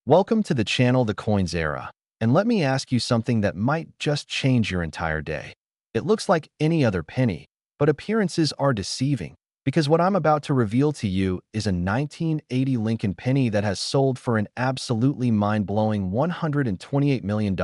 Welcome to the channel The Coins Era, and let me ask you something that might just change your entire day. It looks like any other penny, but appearances are deceiving, because what I'm about to reveal to you is a 1980 Lincoln penny that has sold for an absolutely mind-blowing $128 million.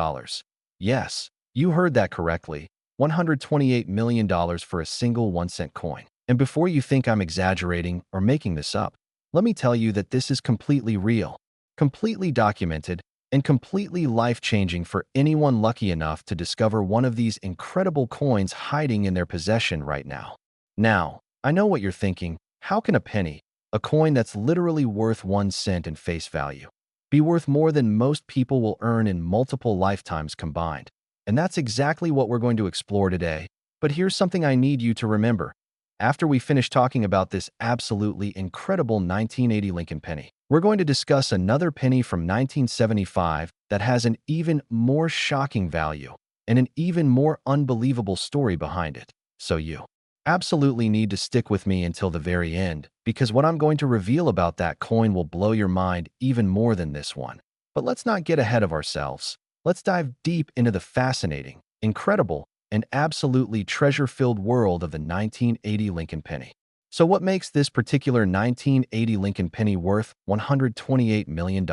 Yes, you heard that correctly, $128 million for a single 1-cent coin. And before you think I'm exaggerating or making this up, let me tell you that this is completely real, completely documented, and completely life-changing for anyone lucky enough to discover one of these incredible coins hiding in their possession right now. Now, I know what you're thinking. How can a penny, a coin that's literally worth 1 cent in face value, be worth more than most people will earn in multiple lifetimes combined? And that's exactly what we're going to explore today. But here's something I need you to remember. After we finish talking about this absolutely incredible 1980 Lincoln penny, we're going to discuss another penny from 1975 that has an even more shocking value and an even more unbelievable story behind it. So you absolutely need to stick with me until the very end, because what I'm going to reveal about that coin will blow your mind even more than this one. But let's not get ahead of ourselves. Let's dive deep into the fascinating, incredible, and absolutely treasure-filled world of the 1980 Lincoln penny. So what makes this particular 1980 Lincoln penny worth $128 million?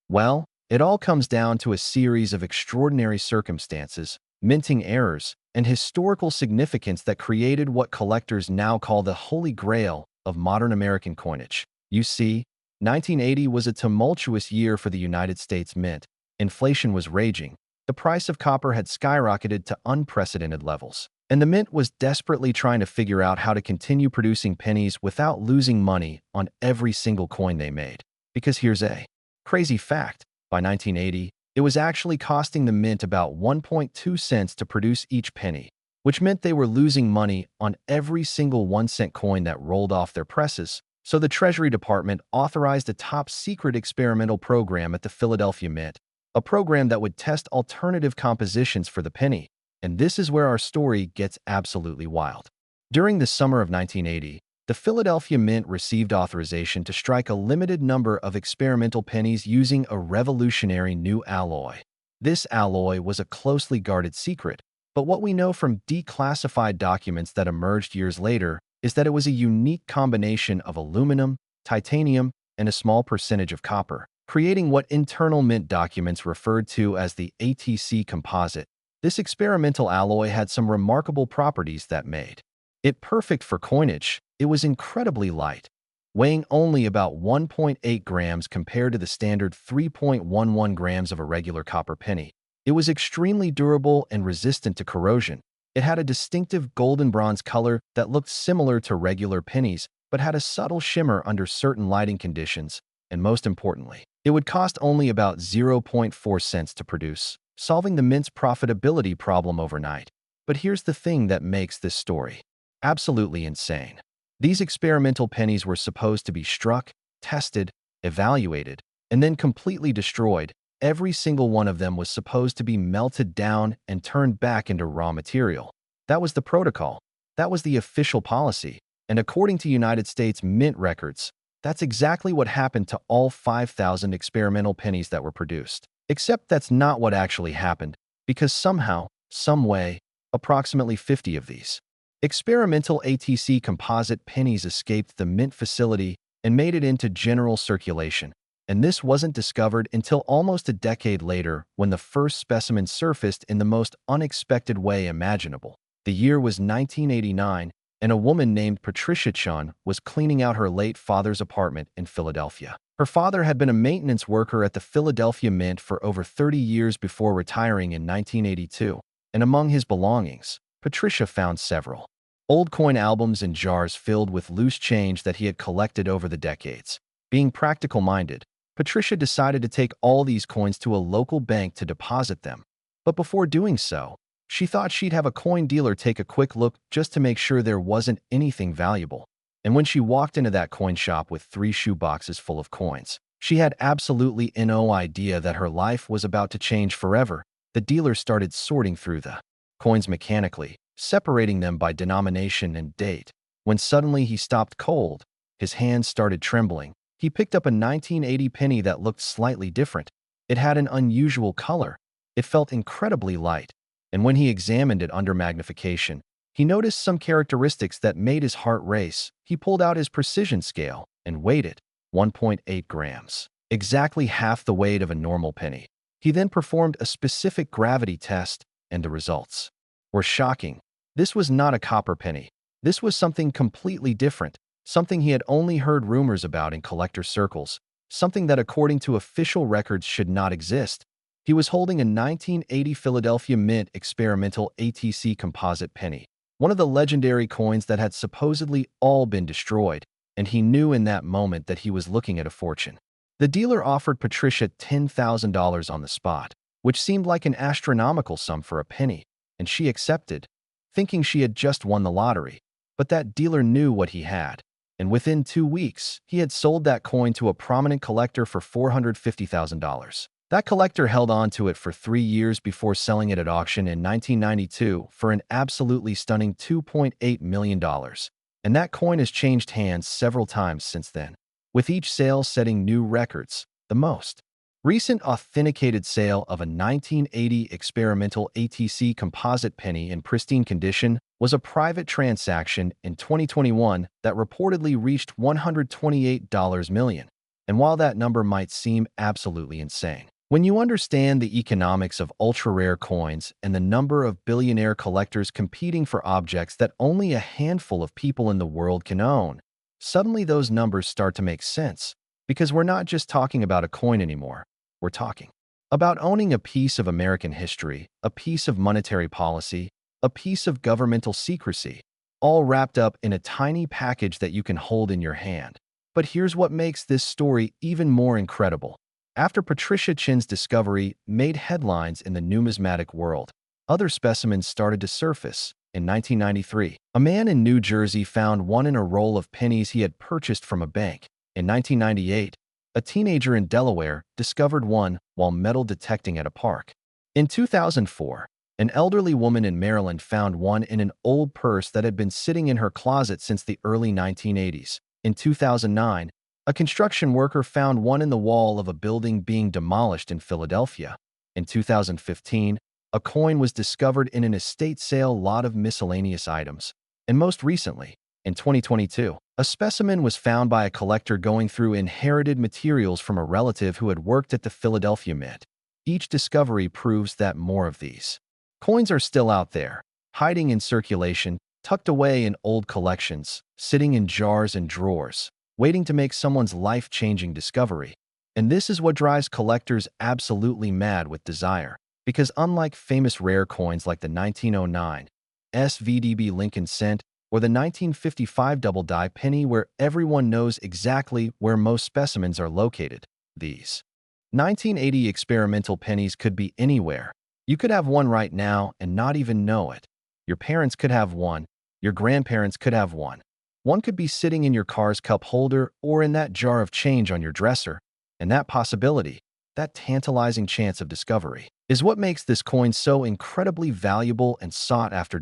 Well, it all comes down to a series of extraordinary circumstances, minting errors, and historical significance that created what collectors now call the Holy Grail of modern American coinage. You see, 1980 was a tumultuous year for the United States Mint. Inflation was raging. The price of copper had skyrocketed to unprecedented levels, and the mint was desperately trying to figure out how to continue producing pennies without losing money on every single coin they made. Because here's a crazy fact. By 1980, it was actually costing the mint about 1.2 cents to produce each penny, which meant they were losing money on every single 1-cent coin that rolled off their presses. So the Treasury Department authorized a top-secret experimental program at the Philadelphia Mint, a program that would test alternative compositions for the penny. And this is where our story gets absolutely wild. During the summer of 1980, the Philadelphia Mint received authorization to strike a limited number of experimental pennies using a revolutionary new alloy. This alloy was a closely guarded secret, but what we know from declassified documents that emerged years later is that it was a unique combination of aluminum, titanium, and a small percentage of copper, creating what internal mint documents referred to as the ATC composite. This experimental alloy had some remarkable properties that made it perfect for coinage. It was incredibly light, weighing only about 1.8 grams compared to the standard 3.11 grams of a regular copper penny. It was extremely durable and resistant to corrosion. It had a distinctive golden bronze color that looked similar to regular pennies, but had a subtle shimmer under certain lighting conditions. And most importantly, it would cost only about 0.4 cents to produce, solving the mint's profitability problem overnight. But here's the thing that makes this story absolutely insane. These experimental pennies were supposed to be struck, tested, evaluated, and then completely destroyed. Every single one of them was supposed to be melted down and turned back into raw material. That was the protocol. That was the official policy. And according to United States Mint records, that's exactly what happened to all 5,000 experimental pennies that were produced. Except that's not what actually happened, because somehow, some way, approximately 50 of these experimental ATC composite pennies escaped the mint facility and made it into general circulation. And this wasn't discovered until almost a decade later, when the first specimen surfaced in the most unexpected way imaginable. The year was 1989, and a woman named Patricia Chun was cleaning out her late father's apartment in Philadelphia. Her father had been a maintenance worker at the Philadelphia Mint for over 30 years before retiring in 1982, and among his belongings, Patricia found several old coin albums and jars filled with loose change that he had collected over the decades. Being practical-minded, Patricia decided to take all these coins to a local bank to deposit them. But before doing so, she thought she'd have a coin dealer take a quick look just to make sure there wasn't anything valuable. And when she walked into that coin shop with 3 shoe boxes full of coins, she had absolutely no idea that her life was about to change forever. The dealer started sorting through the coins mechanically, separating them by denomination and date, when suddenly he stopped cold. His hands started trembling, He picked up a 1980 penny that looked slightly different. It had an unusual color. It felt incredibly light. And when he examined it under magnification, he noticed some characteristics that made his heart race. He pulled out his precision scale and weighed it, 1.8 grams, exactly half the weight of a normal penny. He then performed a specific gravity test, and the results were shocking. This was not a copper penny. This was something completely different, something he had only heard rumors about in collector circles, something that according to official records should not exist. He was holding a 1980 Philadelphia Mint experimental ATC composite penny, one of the legendary coins that had supposedly all been destroyed, and he knew in that moment that he was looking at a fortune. The dealer offered Patricia $10,000 on the spot, which seemed like an astronomical sum for a penny, and she accepted, thinking she had just won the lottery. But that dealer knew what he had, and within 2 weeks, he had sold that coin to a prominent collector for $450,000. That collector held on to it for 3 years before selling it at auction in 1992 for an absolutely stunning $2.8 million. And that coin has changed hands several times since then, with each sale setting new records. The most recent authenticated sale of a 1980 experimental ATC composite penny in pristine condition was a private transaction in 2021 that reportedly reached $128 million. And while that number might seem absolutely insane, when you understand the economics of ultra-rare coins and the number of billionaire collectors competing for objects that only a handful of people in the world can own, suddenly those numbers start to make sense, because we're not just talking about a coin anymore. We're talking about owning a piece of American history, a piece of monetary policy, a piece of governmental secrecy, all wrapped up in a tiny package that you can hold in your hand. But here's what makes this story even more incredible. After Patricia Chin's discovery made headlines in the numismatic world, other specimens started to surface. In 1993, a man in New Jersey found one in a roll of pennies he had purchased from a bank. In 1998, a teenager in Delaware discovered one while metal detecting at a park. In 2004, an elderly woman in Maryland found one in an old purse that had been sitting in her closet since the early 1980s. In 2009, a construction worker found one in the wall of a building being demolished in Philadelphia. In 2015, a coin was discovered in an estate sale lot of miscellaneous items. And most recently, in 2022, a specimen was found by a collector going through inherited materials from a relative who had worked at the Philadelphia Mint. Each discovery proves that more of these coins are still out there, hiding in circulation, tucked away in old collections, sitting in jars and drawers, waiting to make someone's life-changing discovery. And this is what drives collectors absolutely mad with desire, because unlike famous rare coins like the 1909 SVDB Lincoln Cent or the 1955 double-die penny where everyone knows exactly where most specimens are located, these 1980 experimental pennies could be anywhere. You could have one right now and not even know it. Your parents could have one. Your grandparents could have one. One could be sitting in your car's cup holder or in that jar of change on your dresser. And that possibility, that tantalizing chance of discovery, is what makes this coin so incredibly valuable and sought after.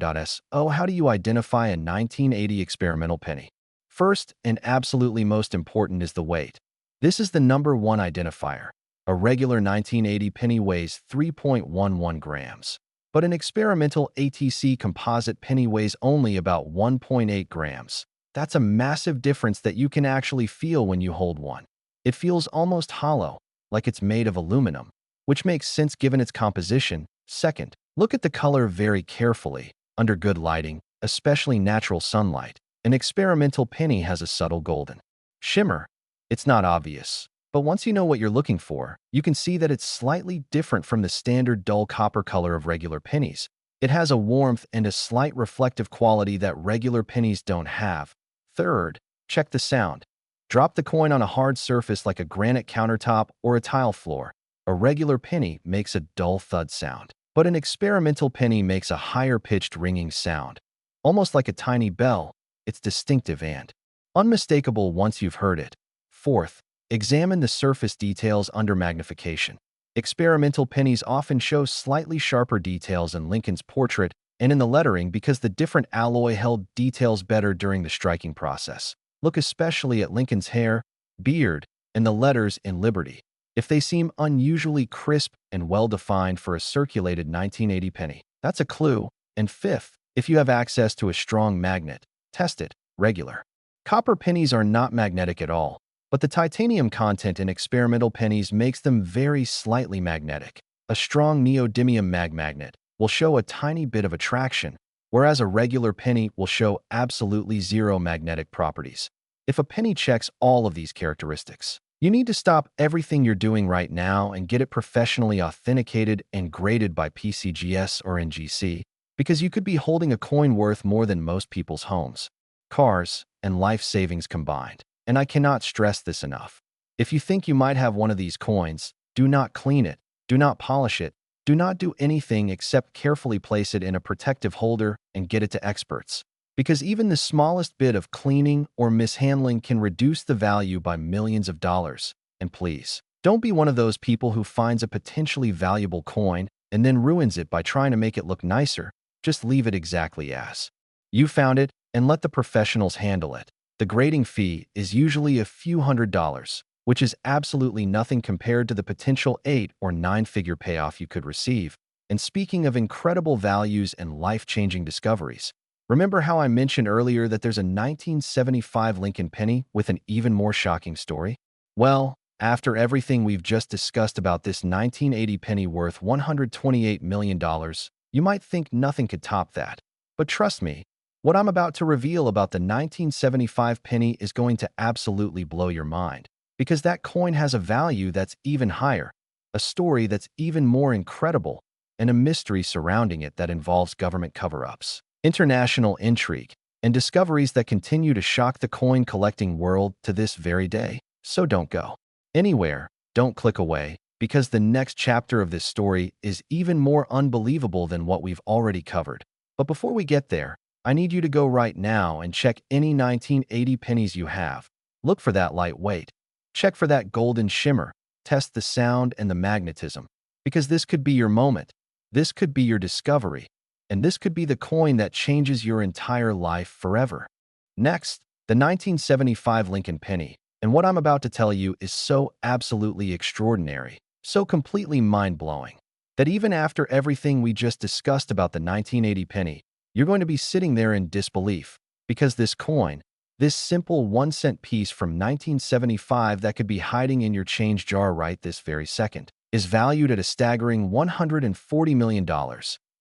So how do you identify a 1980 experimental penny? First, and absolutely most important, is the weight. This is the number one identifier. A regular 1980 penny weighs 3.11 grams, but an experimental ATC composite penny weighs only about 1.8 grams. That's a massive difference that you can actually feel when you hold one. It feels almost hollow, like it's made of aluminum, which makes sense given its composition. Second, look at the color very carefully. Under good lighting, especially natural sunlight, an experimental penny has a subtle golden shimmer. It's not obvious, but once you know what you're looking for, you can see that it's slightly different from the standard dull copper color of regular pennies. It has a warmth and a slight reflective quality that regular pennies don't have. Third, check the sound. Drop the coin on a hard surface like a granite countertop or a tile floor. A regular penny makes a dull thud sound, but an experimental penny makes a higher-pitched ringing sound, almost like a tiny bell. It's distinctive and unmistakable once you've heard it. Fourth, examine the surface details under magnification. Experimental pennies often show slightly sharper details in Lincoln's portrait and in the lettering because the different alloy held details better during the striking process. Look especially at Lincoln's hair. beard, and the letters in Liberty. If they seem unusually crisp and well-defined for a circulated 1980 penny, that's a clue. And fifth, if you have access to a strong magnet, test it. Regular copper pennies are not magnetic at all, but the titanium content in experimental pennies makes them very slightly magnetic. A strong neodymium magnet will show a tiny bit of attraction, whereas a regular penny will show absolutely zero magnetic properties. If a penny checks all of these characteristics, you need to stop everything you're doing right now and get it professionally authenticated and graded by PCGS or NGC, because you could be holding a coin worth more than most people's homes, cars, and life savings combined. And I cannot stress this enough. If you think you might have one of these coins, do not clean it, do not polish it, do not do anything except carefully place it in a protective holder and get it to experts. Because even the smallest bit of cleaning or mishandling can reduce the value by millions of dollars. And please, don't be one of those people who finds a potentially valuable coin and then ruins it by trying to make it look nicer. Just leave it exactly as you found it and let the professionals handle it. The grading fee is usually a few $100s, which is absolutely nothing compared to the potential 8 or 9-figure payoff you could receive. And speaking of incredible values and life-changing discoveries, remember how I mentioned earlier that there's a 1975 Lincoln penny with an even more shocking story? Well, after everything we've just discussed about this 1980 penny worth $128 million, you might think nothing could top that. But trust me, what I'm about to reveal about the 1975 penny is going to absolutely blow your mind, because that coin has a value that's even higher, a story that's even more incredible, and a mystery surrounding it that involves government cover-ups, international intrigue, and discoveries that continue to shock the coin-collecting world to this very day. So don't go anywhere, don't click away, because the next chapter of this story is even more unbelievable than what we've already covered. But before we get there, I need you to go right now and check any 1980 pennies you have. Look for that light weight. Check for that golden shimmer. Test the sound and the magnetism. Because this could be your moment. This could be your discovery. And this could be the coin that changes your entire life forever. Next, the 1975 Lincoln penny. And what I'm about to tell you is so absolutely extraordinary, so completely mind-blowing, that even after everything we just discussed about the 1980 penny, you're going to be sitting there in disbelief, because this coin, this simple 1-cent piece from 1975 that could be hiding in your change jar right this very second, is valued at a staggering $140 million.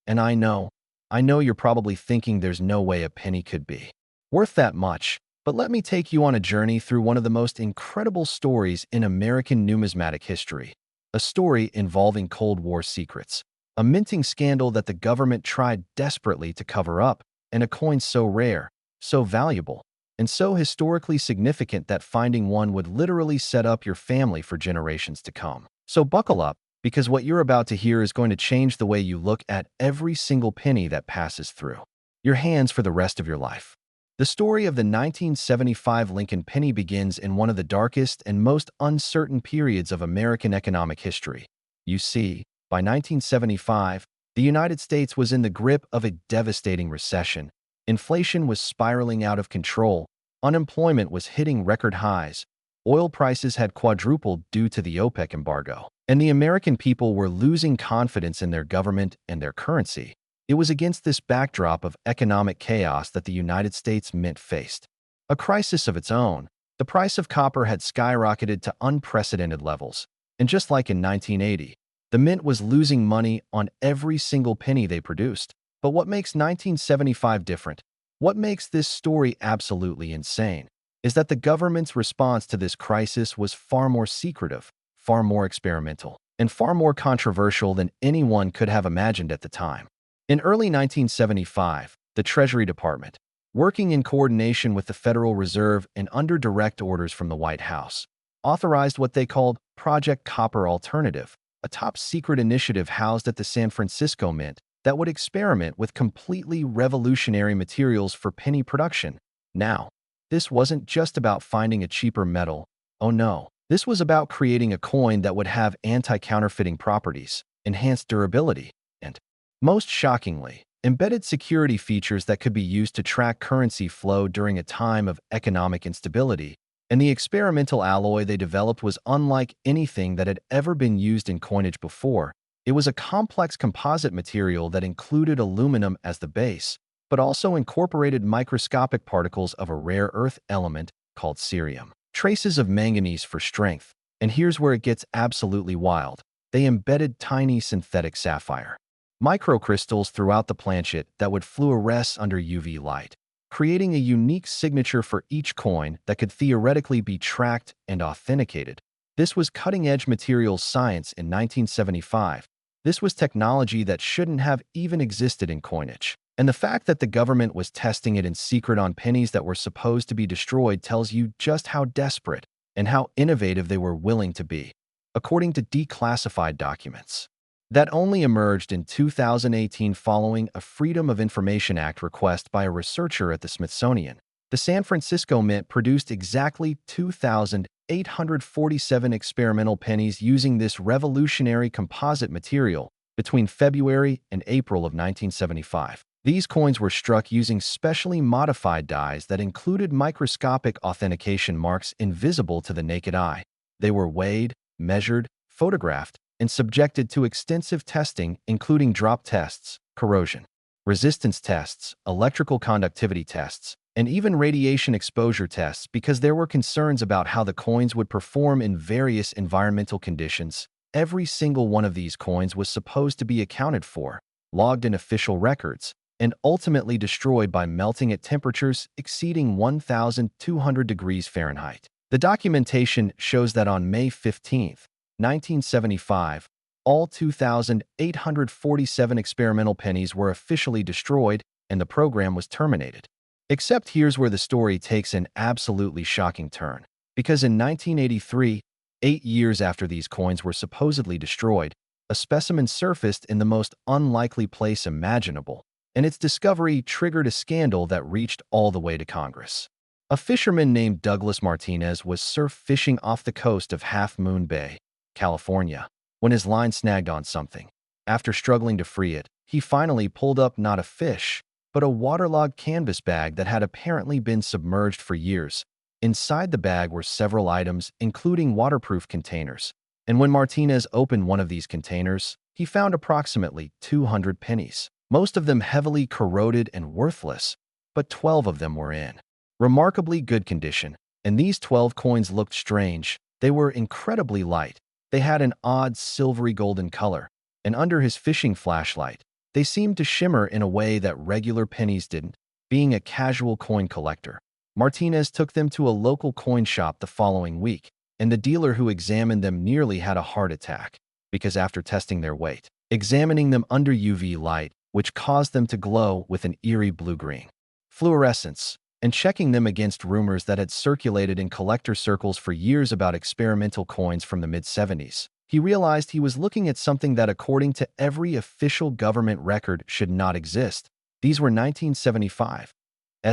And I know you're probably thinking there's no way a penny could be worth that much, but let me take you on a journey through one of the most incredible stories in American numismatic history, a story involving Cold War secrets, a minting scandal that the government tried desperately to cover up, and a coin so rare, so valuable, and so historically significant that finding one would literally set up your family for generations to come. So buckle up, because what you're about to hear is going to change the way you look at every single penny that passes through your hands for the rest of your life. The story of the 1975 Lincoln penny begins in one of the darkest and most uncertain periods of American economic history. You see, by 1975, the United States was in the grip of a devastating recession. Inflation was spiraling out of control, unemployment was hitting record highs, oil prices had quadrupled due to the OPEC embargo, and the American people were losing confidence in their government and their currency. It was against this backdrop of economic chaos that the United States Mint faced a crisis of its own. The price of copper had skyrocketed to unprecedented levels, and just like in 1980, the Mint was losing money on every single penny they produced. But what makes 1975 different, what makes this story absolutely insane, is that the government's response to this crisis was far more secretive, far more experimental, and far more controversial than anyone could have imagined at the time. In early 1975, the Treasury Department, working in coordination with the Federal Reserve and under direct orders from the White House, authorized what they called Project Copper Alternative, a top-secret initiative housed at the San Francisco Mint that would experiment with completely revolutionary materials for penny production. Now, this wasn't just about finding a cheaper metal. Oh no, this was about creating a coin that would have anti-counterfeiting properties, enhanced durability, and, most shockingly, embedded security features that could be used to track currency flow during a time of economic instability. And the experimental alloy they developed was unlike anything that had ever been used in coinage before. It was a complex composite material that included aluminum as the base, but also incorporated microscopic particles of a rare earth element called cerium. Traces of manganese for strength. And here's where it gets absolutely wild. They embedded tiny synthetic sapphire microcrystals throughout the planchet that would fluoresce under UV light, creating a unique signature for each coin that could theoretically be tracked and authenticated. This was cutting-edge materials science in 1975. This was technology that shouldn't have even existed in coinage. And the fact that the government was testing it in secret on pennies that were supposed to be destroyed tells you just how desperate and how innovative they were willing to be, according to declassified documents that only emerged in 2018 following a Freedom of Information Act request by a researcher at the Smithsonian. The San Francisco Mint produced exactly 2,847 experimental pennies using this revolutionary composite material between February and April of 1975. These coins were struck using specially modified dies that included microscopic authentication marks invisible to the naked eye. They were weighed, measured, photographed, and subjected to extensive testing, including drop tests, corrosion resistance tests, electrical conductivity tests, and even radiation exposure tests because there were concerns about how the coins would perform in various environmental conditions. Every single one of these coins was supposed to be accounted for, logged in official records, and ultimately destroyed by melting at temperatures exceeding 1,200 degrees Fahrenheit. The documentation shows that on May 15, 1975, all 2,847 experimental pennies were officially destroyed and the program was terminated. Except here's where the story takes an absolutely shocking turn. Because in 1983, 8 years after these coins were supposedly destroyed, a specimen surfaced in the most unlikely place imaginable, and its discovery triggered a scandal that reached all the way to Congress. A fisherman named Douglas Martinez was surf fishing off the coast of Half Moon Bay, California, when his line snagged on something. After struggling to free it, he finally pulled up not a fish, but a waterlogged canvas bag that had apparently been submerged for years. Inside the bag were several items, including waterproof containers. And when Martinez opened one of these containers, he found approximately 200 pennies, most of them heavily corroded and worthless, but 12 of them were in remarkably good condition. And these 12 coins looked strange. They were incredibly light. They had an odd silvery golden color, and under his fishing flashlight, they seemed to shimmer in a way that regular pennies didn't. Being a casual coin collector, Martinez took them to a local coin shop the following week, and the dealer who examined them nearly had a heart attack, because after testing their weight, examining them under UV light, which caused them to glow with an eerie blue-green fluorescence, and checking them against rumors that had circulated in collector circles for years about experimental coins from the mid-70s, he realized he was looking at something that, according to every official government record, should not exist. These were 1975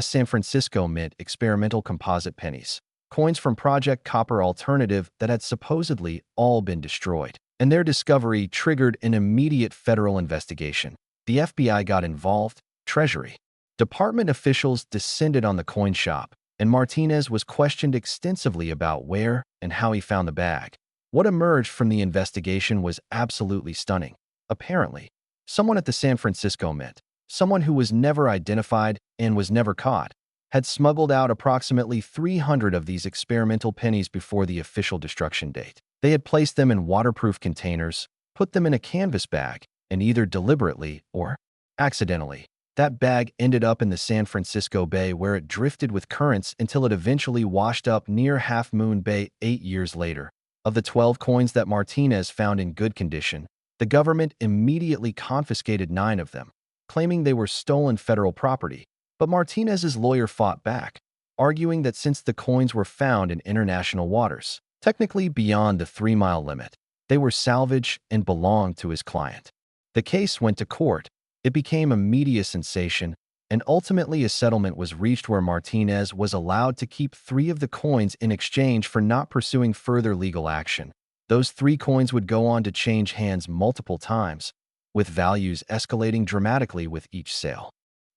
San Francisco Mint experimental composite pennies, coins from Project Copper Alternative that had supposedly all been destroyed. And their discovery triggered an immediate federal investigation. The FBI got involved, Treasury Department officials descended on the coin shop, and Martinez was questioned extensively about where and how he found the bag. What emerged from the investigation was absolutely stunning. Apparently, someone at the San Francisco Mint, someone who was never identified and was never caught, had smuggled out approximately 300 of these experimental pennies before the official destruction date. They had placed them in waterproof containers, put them in a canvas bag, and either deliberately or accidentally, that bag ended up in the San Francisco Bay where it drifted with currents until it eventually washed up near Half Moon Bay 8 years later. Of the 12 coins that Martinez found in good condition, the government immediately confiscated 9 of them, claiming they were stolen federal property. But Martinez's lawyer fought back, arguing that since the coins were found in international waters, technically beyond the 3-mile limit, they were salvage and belonged to his client. The case went to court. It became a media sensation, and ultimately a settlement was reached where Martinez was allowed to keep 3 of the coins in exchange for not pursuing further legal action. Those 3 coins would go on to change hands multiple times, with values escalating dramatically with each sale.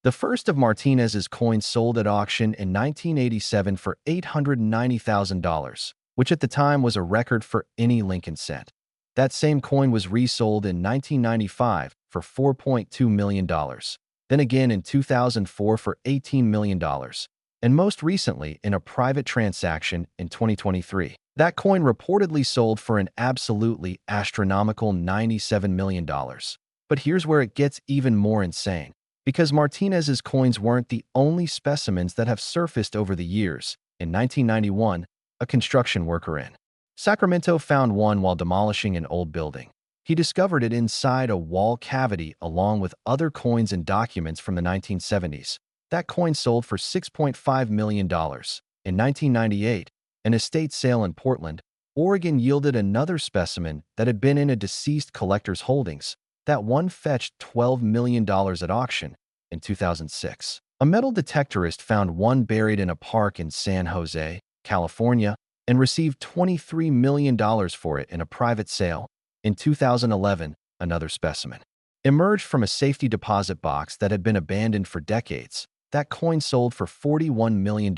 The first of Martinez's coins sold at auction in 1987 for $890,000, which at the time was a record for any Lincoln cent. That same coin was resold in 1995 for $4.2 million, then again in 2004 for $18 million, and most recently in a private transaction in 2023. That coin reportedly sold for an absolutely astronomical $97 million. But here's where it gets even more insane. Because Martinez's coins weren't the only specimens that have surfaced over the years. In 1991, a construction worker in Sacramento found one while demolishing an old building. He discovered it inside a wall cavity along with other coins and documents from the 1970s. That coin sold for $6.5 million. In 1998, an estate sale in Portland, Oregon yielded another specimen that had been in a deceased collector's holdings. That one fetched $12 million at auction in 2006. A metal detectorist found one buried in a park in San Jose, California, and received $23 million for it in a private sale. In 2011, another specimen emerged from a safety deposit box that had been abandoned for decades. That coin sold for $41 million.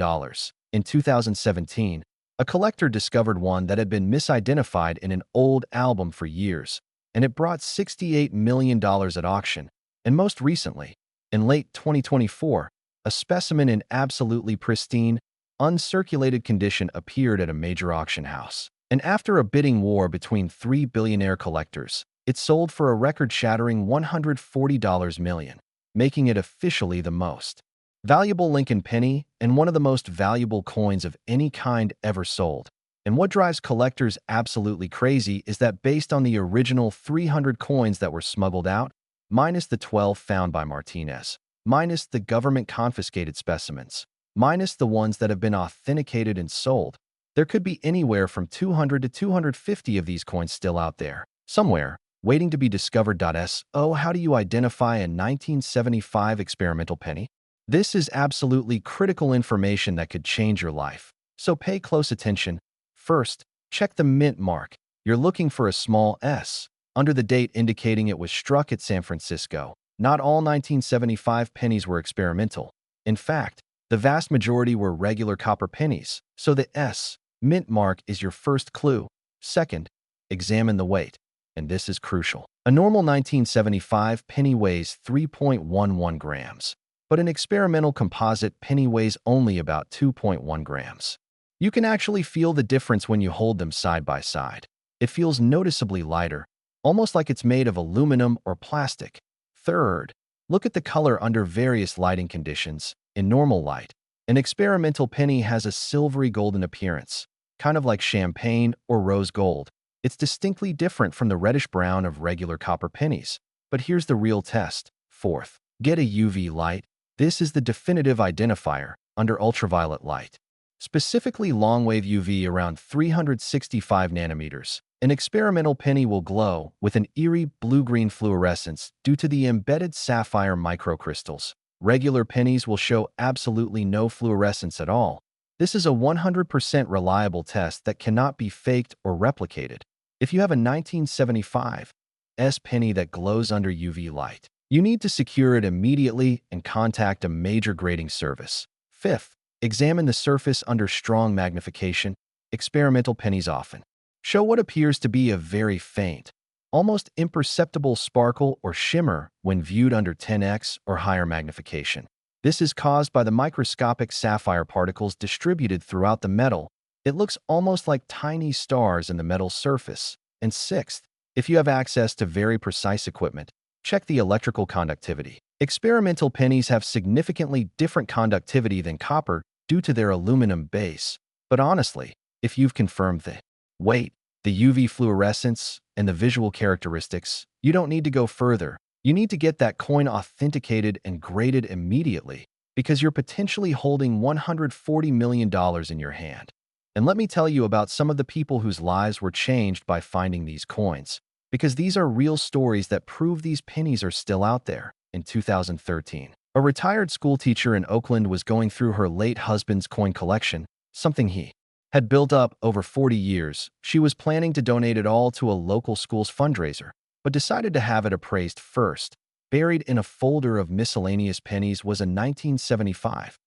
In 2017, a collector discovered one that had been misidentified in an old album for years, and it brought $68 million at auction. And most recently, in late 2024, a specimen in absolutely pristine, uncirculated condition appeared at a major auction house. And after a bidding war between three billionaire collectors, it sold for a record-shattering $140 million, making it officially the most valuable Lincoln penny and one of the most valuable coins of any kind ever sold. And what drives collectors absolutely crazy is that based on the original 300 coins that were smuggled out, minus the 12 found by Martinez, minus the government-confiscated specimens, minus the ones that have been authenticated and sold, there could be anywhere from 200 to 250 of these coins still out there, somewhere, waiting to be discovered. So how do you identify a 1975 experimental penny? This is absolutely critical information that could change your life. So pay close attention. First, check the mint mark. You're looking for a small s under the date indicating it was struck at San Francisco. Not all 1975 pennies were experimental. In fact, the vast majority were regular copper pennies, so the S mint mark is your first clue. Second, examine the weight, and this is crucial. A normal 1975 penny weighs 3.11 grams, but an experimental composite penny weighs only about 2.1 grams. You can actually feel the difference when you hold them side by side. It feels noticeably lighter, almost like it's made of aluminum or plastic. Third, look at the color under various lighting conditions. In normal light, an experimental penny has a silvery golden appearance, kind of like champagne or rose gold. It's distinctly different from the reddish-brown of regular copper pennies. But here's the real test. Fourth, get a UV light. This is the definitive identifier under ultraviolet light, specifically long-wave UV around 365 nanometers. An experimental penny will glow with an eerie blue-green fluorescence due to the embedded sapphire microcrystals. Regular pennies will show absolutely no fluorescence at all. This is a 100% reliable test that cannot be faked or replicated. If you have a 1975 S penny that glows under UV light, you need to secure it immediately and contact a major grading service. Fifth, examine the surface under strong magnification. Experimental pennies often show what appears to be a very faint, almost imperceptible sparkle or shimmer when viewed under 10x or higher magnification. This is caused by the microscopic sapphire particles distributed throughout the metal. It looks almost like tiny stars in the metal surface. And sixth, if you have access to very precise equipment, check the electrical conductivity. Experimental pennies have significantly different conductivity than copper due to their aluminum base. But honestly, if you've confirmed the weight, the UV fluorescence, and the visual characteristics, you don't need to go further. You need to get that coin authenticated and graded immediately because you're potentially holding $140 million in your hand. And let me tell you about some of the people whose lives were changed by finding these coins, because these are real stories that prove these pennies are still out there. In 2013, a retired schoolteacher in Oakland was going through her late husband's coin collection, something he had built up over 40 years. She was planning to donate it all to a local school's fundraiser, but decided to have it appraised first, Buried in a folder of miscellaneous pennies was a 1975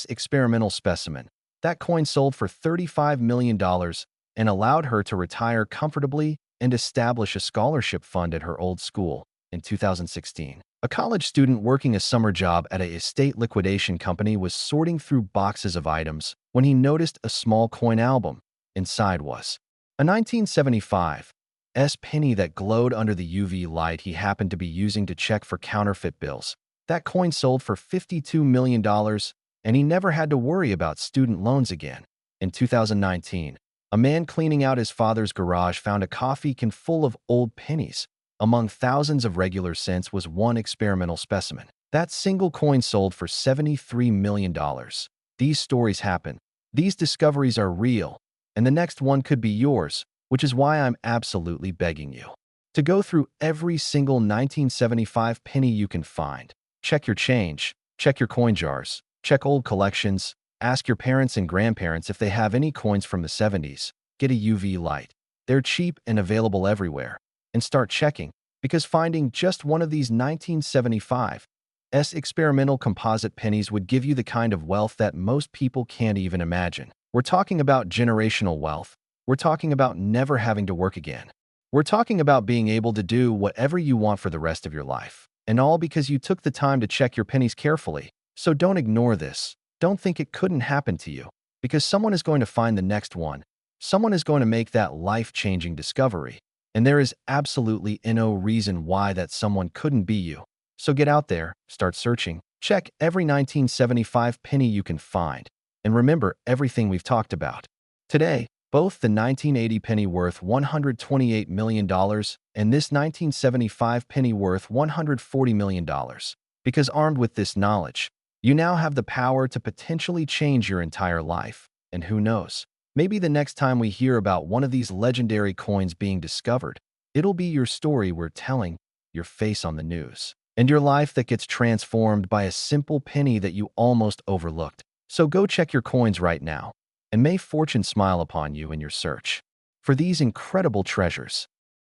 experimental specimen. That coin sold for $35 million and allowed her to retire comfortably and establish a scholarship fund at her old school. In 2016, a college student working a summer job at a estate liquidation company was sorting through boxes of items when he noticed a small coin album. Inside was a 1975 penny that glowed under the UV light he happened to be using to check for counterfeit bills. That coin sold for $52 million, and he never had to worry about student loans again. In 2019, a man cleaning out his father's garage found a coffee can full of old pennies. Among thousands of regular cents was one experimental specimen. That single coin sold for $73 million. These stories happen. These discoveries are real, and the next one could be yours, which is why I'm absolutely begging you to go through every single 1975 penny you can find. Check your change, check your coin jars, check old collections, ask your parents and grandparents if they have any coins from the 70s. Get a UV light. They're cheap and available everywhere. And start checking, because finding just one of these 1975 experimental composite pennies would give you the kind of wealth that most people can't even imagine. We're talking about generational wealth. We're talking about never having to work again. We're talking about being able to do whatever you want for the rest of your life. And all because you took the time to check your pennies carefully. So don't ignore this. Don't think it couldn't happen to you, because someone is going to find the next one. Someone is going to make that life-changing discovery. And there is absolutely no reason why that someone couldn't be you. So get out there, start searching, check every 1975 penny you can find, and remember everything we've talked about today. Both the 1980 penny worth $128 million and this 1975 penny worth $140 million. Because armed with this knowledge, you now have the power to potentially change your entire life. And who knows? Maybe the next time we hear about one of these legendary coins being discovered, it'll be your story we're telling, your face on the news, and your life that gets transformed by a simple penny that you almost overlooked. So go check your coins right now, and may fortune smile upon you in your search for these incredible treasures.